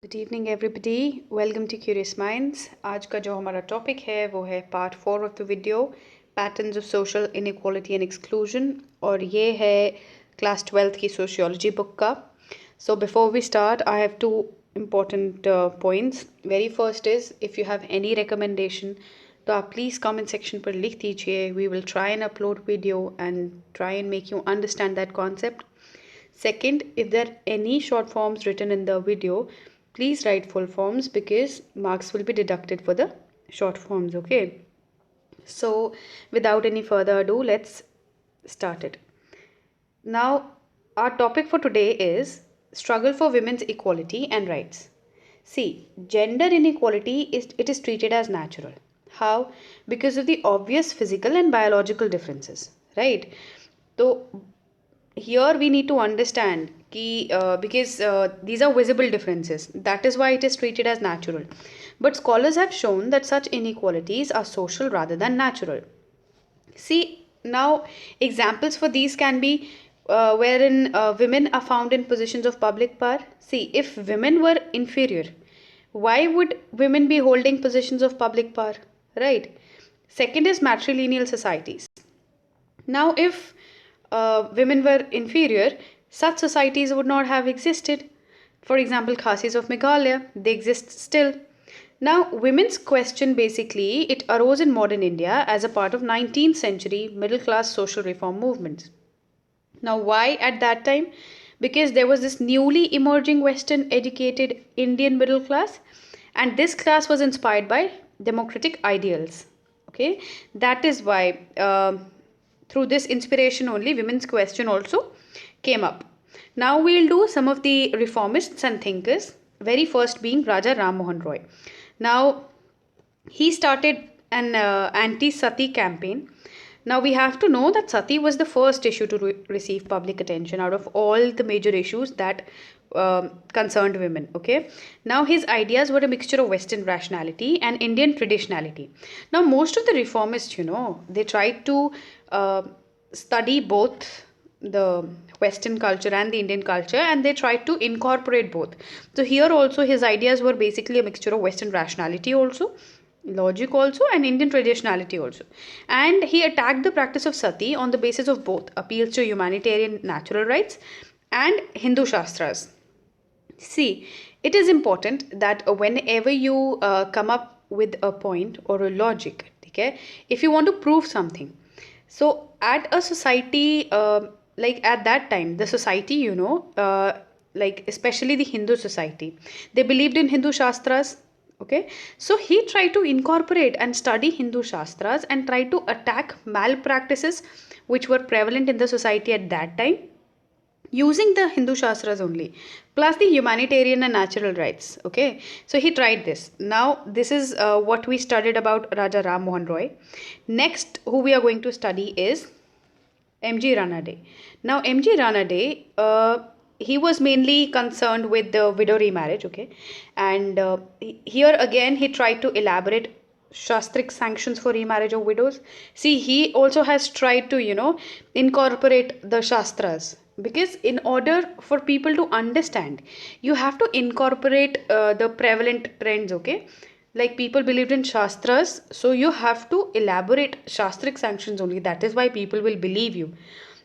Good evening everybody, welcome to curious minds. आज का जो हमारा टॉपिक है वो है part 4 of the video, patterns of social inequality and exclusion, और ये है क्लास 12th की सोशियोलॉजी बुक का। So before we start I have two important points. Very first is, if you have any recommendation तो आप please comment section पर लिख दीजिए। We will try and upload video and try and make you understand that concept. Second, if there are any short forms written in the video, please write full forms because marks will be deducted for the short forms, okay? So, without any further ado, let's start it. Now, our topic for today is struggle for women's equality and rights. See, gender inequality is treated as natural. How? Because of the obvious physical and biological differences, right? So here we need to understand because these are visible differences, that is why it is treated as natural, but scholars have shown that such inequalities are social rather than natural. See, now examples for these can be wherein women are found in positions of public power. See, if women were inferior, why would women be holding positions of public power, right? Second is matrilineal societies. Now, if women were inferior, such societies would not have existed. For example, Khasis of Meghalaya, they exist still. Now, women's question basically, it arose in modern India as a part of 19th century middle class social reform movements. Now, why at that time? Because there was this newly emerging Western educated Indian middle class, and this class was inspired by democratic ideals. Okay, that is why through this inspiration only women's question also came up. Now we'll do some of the reformists and thinkers. Very first being Raja Ram Mohan Roy. Now he started an anti-sati campaign. Now we have to know that sati was the first issue to receive public attention out of all the major issues that concerned women. Okay, now his ideas were a mixture of Western rationality and Indian traditionality. Now most of the reformists, they tried to study both the Western culture and the Indian culture, and they tried to incorporate both. So here also his ideas were basically a mixture of Western rationality also, logic also, and Indian traditionality also. And he attacked the practice of sati on the basis of both appeals to humanitarian natural rights and Hindu Shastras. See, it is important that whenever you come up with a point or a logic, okay, if you want to prove something, so at a society, like at that time, the society, like especially the Hindu society, they believed in Hindu Shastras. Okay, so he tried to incorporate and study Hindu Shastras and try to attack malpractices which were prevalent in the society at that time using the Hindu Shastras only, plus the humanitarian and natural rights. Okay, so he tried this. Now, this is what we studied about Raja Ram Mohan Roy. Next, who we are going to study is M.G. Ranade. Now, M.G. Ranade, he was mainly concerned with the widow remarriage, okay, and here again he tried to elaborate shastric sanctions for remarriage of widows. See, he also has tried to incorporate the shastras, because in order for people to understand, you have to incorporate the prevalent trends, okay. Like people believed in shastras, so you have to elaborate shastric sanctions only. That is why people will believe you.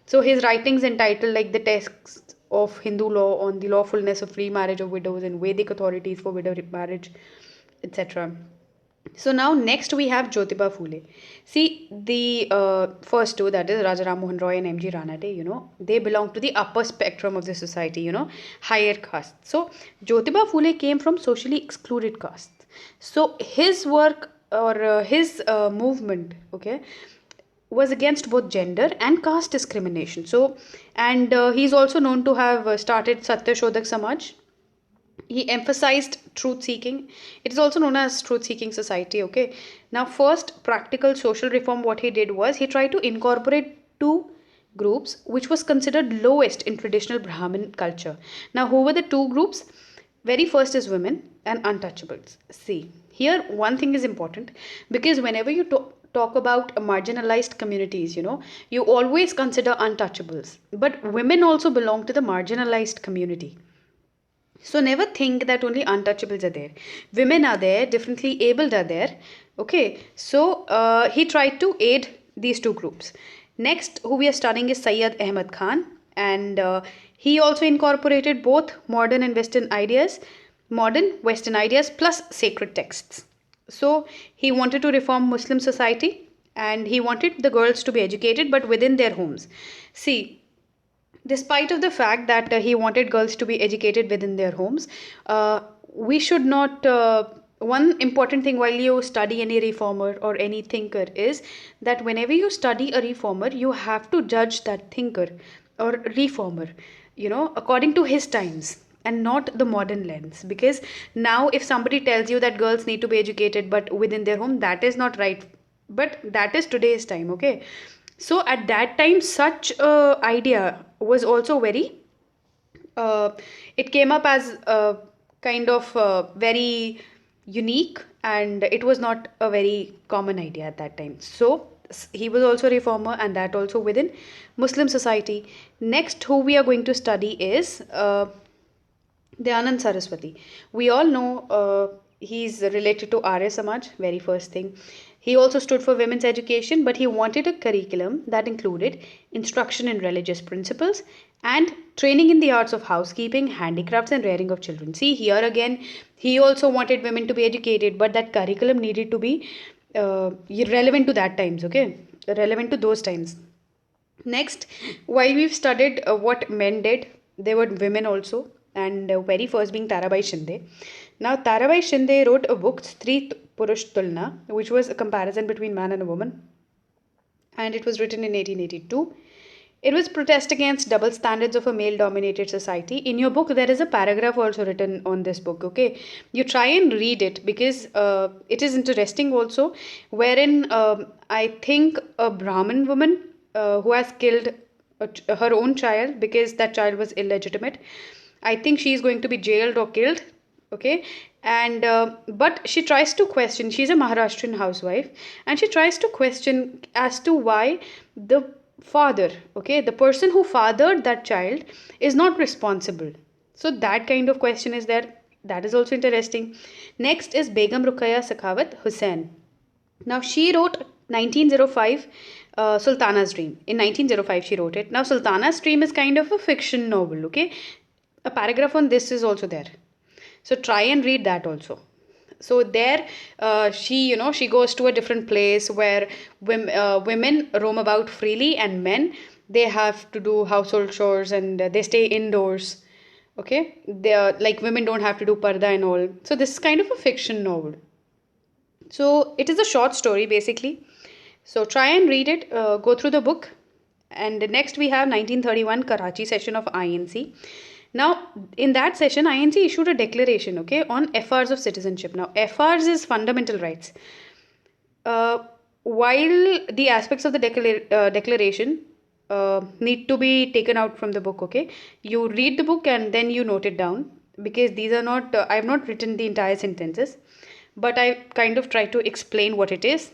So his writings entitled like the texts of Hindu law on the lawfulness of free marriage of widows and Vedic authorities for widow marriage, etc. So now next we have Jyotiba Phule. See, the first two, that is Raja Ram Mohan Roy and M.G. Ranade, they belong to the upper spectrum of the society, higher caste. So Jyotiba Phule came from socially excluded castes. So his work or his movement, okay, was against both gender and caste discrimination. So, and he's also known to have started Satya Shodhak Samaj. He emphasized truth seeking. It is also known as truth seeking society. Okay, now first practical social reform, what he did was he tried to incorporate two groups which was considered lowest in traditional Brahmin culture. Now, who were the two groups? Very first is women and untouchables. See, here one thing is important, because whenever you talk about marginalized communities, you always consider untouchables, but women also belong to the marginalized community. So never think that only untouchables are there. Women are there, differently abled are there. Okay, so he tried to aid these two groups. Next, who we are studying is Syed Ahmad Khan, and he also incorporated both modern Western ideas plus sacred texts. So he wanted to reform Muslim society, and he wanted the girls to be educated but within their homes. See, despite of the fact that he wanted girls to be educated within their homes, we should not one important thing while you study any reformer or any thinker is that whenever you study a reformer, you have to judge that thinker or reformer, according to his times and not the modern lens. Because now if somebody tells you that girls need to be educated but within their home, that is not right, but that is today's time. Okay, so at that time, such a idea was also very. It came up as a kind of very unique, and it was not a very common idea at that time. So he was also a reformer, and that also within Muslim society. Next, who we are going to study is Dayanand Saraswati. We all know he's related to Arya Samaj, very first thing. He also stood for women's education, but he wanted a curriculum that included instruction in religious principles and training in the arts of housekeeping, handicrafts, and rearing of children. See, here again, he also wanted women to be educated, but that curriculum needed to be relevant to that times, okay? Relevant to those times. Next, while we've studied what men did, there were women also, and very first being Tarabai Shinde. Now, Tarabai Shinde wrote a book, Stri Purush Tulna, which was a comparison between man and a woman, and it was written in 1882. It was protest against double standards of a male-dominated society. In your book, there is a paragraph also written on this book, okay? You try and read it because it is interesting also, wherein I think a Brahmin woman who has killed her own child because that child was illegitimate, I think she is going to be jailed or killed, okay? And but she tries to question. She's a Maharashtrian housewife, and she tries to question as to why the father, okay, the person who fathered that child is not responsible. So that kind of question is there. That is also interesting. Next is Begum Ruqayya Sakhawat Hussain. Now she wrote 1905 Sultana's Dream. In 1905 she wrote it. Now Sultana's Dream is kind of a fiction novel, okay? A paragraph on this is also there. So try and read that also. So there she goes to a different place where women roam about freely, and men, they have to do household chores, and they stay indoors. Okay, they are like women don't have to do parda and all. So this is kind of a fiction novel. So it is a short story basically. So try and read it, go through the book. And next we have 1931 Karachi session of INC. Now, in that session, INC issued a declaration, okay, on FRs of citizenship. Now, FRs is fundamental rights. While the aspects of the declaration need to be taken out from the book, okay, you read the book and then you note it down, because these are not, I have not written the entire sentences, but I kind of try to explain what it is.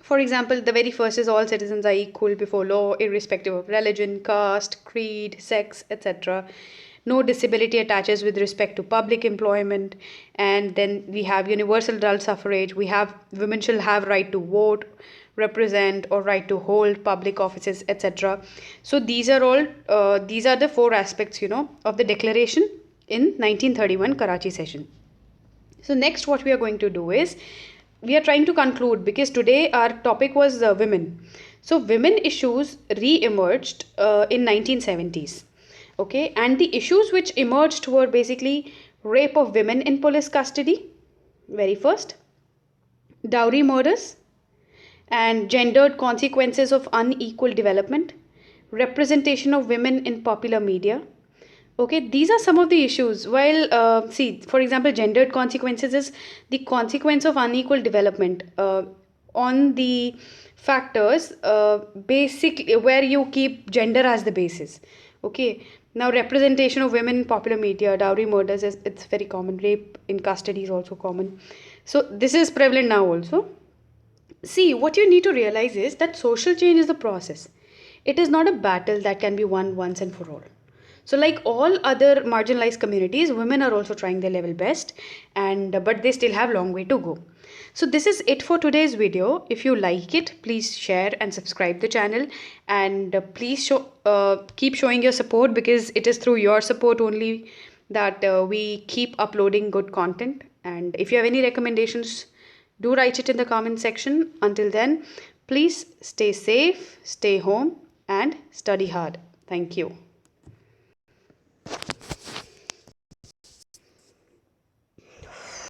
For example, the very first is all citizens are equal before law, irrespective of religion, caste, creed, sex, etc. No disability attaches with respect to public employment. And then we have universal adult suffrage. We have women shall have right to vote, represent, or right to hold public offices, etc. So these are all, these are the four aspects, of the declaration in 1931 Karachi session. So next what we are going to do is, we are trying to conclude, because today our topic was women. So women issues re-emerged in 1970s. Okay, and the issues which emerged were basically rape of women in police custody, very first, dowry murders, and gendered consequences of unequal development, representation of women in popular media. Okay, these are some of the issues. While, see, for example, gendered consequences is the consequence of unequal development on the factors, basically, where you keep gender as the basis. Okay, now representation of women in popular media, dowry murders, it's very common. Rape in custody is also common. So this is prevalent now also. See, what you need to realize is that social change is a process. It is not a battle that can be won once and for all. So like all other marginalized communities, women are also trying their level best, and but they still have long way to go. So this is it for today's video. If you like it, please share and subscribe the channel, and please keep showing your support, because it is through your support only that we keep uploading good content. And if you have any recommendations, do write it in the comment section. Until then, please stay safe, stay home, and study hard. Thank you.